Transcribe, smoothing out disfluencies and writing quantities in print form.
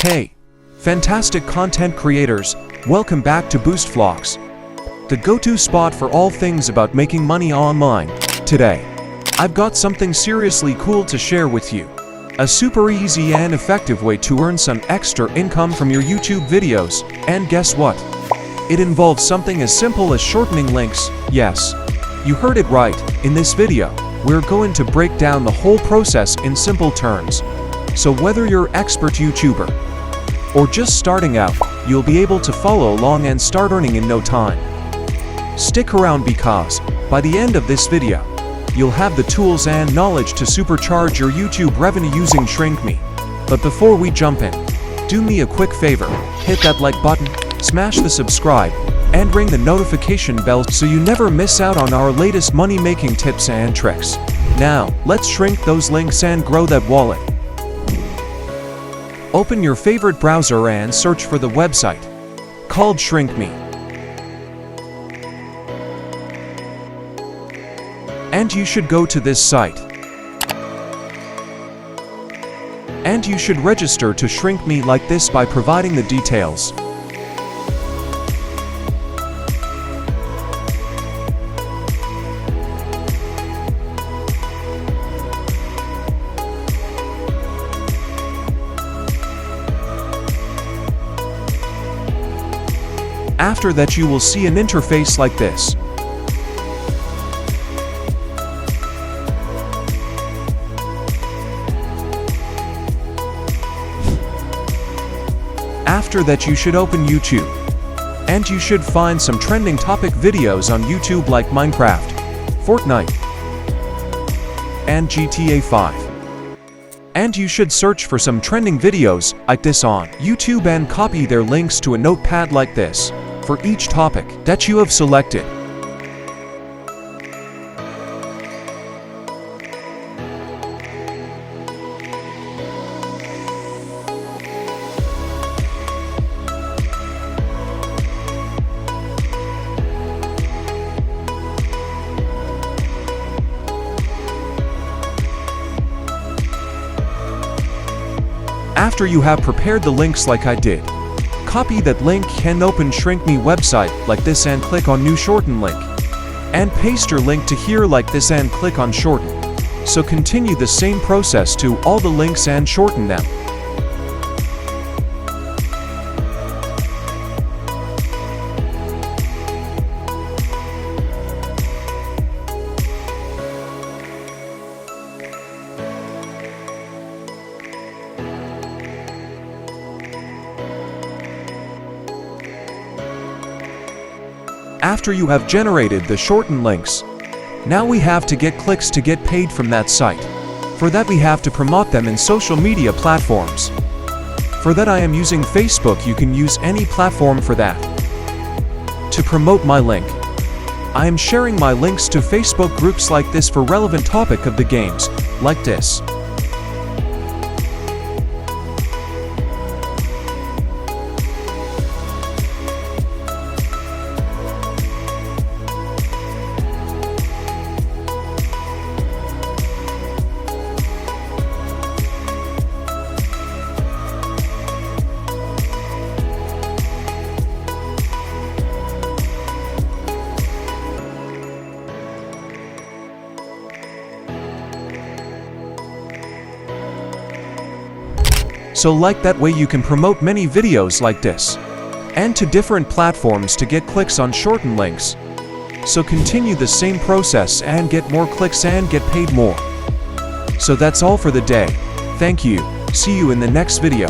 Hey, fantastic content creators, welcome back to Boost Vlogs, the go-to spot for all things about making money online. Today, I've got something seriously cool to share with you. A super easy and effective way to earn some extra income from your YouTube videos. And guess what? It involves something as simple as shortening links. Yes, you heard it right. In this video, we're going to break down the whole process in simple terms. So whether you're an expert YouTuber or just starting out, you'll be able to follow along and start earning in no time. Stick around because, by the end of this video, you'll have the tools and knowledge to supercharge your YouTube revenue using Shrink Me. But before we jump in, do me a quick favor, hit that like button, smash the subscribe, and ring the notification bell so you never miss out on our latest money-making tips and tricks. Now, let's shrink those links and grow that wallet. Open your favorite browser and search for the website called Shrink Me. And you should go to this site. And you should register to Shrink Me like this by providing the details. After that, you will see an interface like this. After that, you should open YouTube. And you should find some trending topic videos on YouTube like Minecraft, Fortnite, and GTA 5. And you should search for some trending videos like this on YouTube and copy their links to a notepad like this for each topic that you have selected. After you have prepared the links like I did, copy that link and open Shrink Me website like this and click on New Shorten link. And paste your link to here like this and click on Shorten. So continue the same process to all the links and shorten them. After you have generated the shortened links, now we have to get clicks to get paid from that site. For that we have to promote them in social media platforms. For that I am using Facebook. You can use any platform for that. To promote my link, I am sharing my links to Facebook groups like this for relevant topic of the games, like this. So like that way you can promote many videos like this and to different platforms to get clicks on shortened links. So continue the same process and get more clicks and get paid more. So that's all for the day. Thank you. See you in the next video.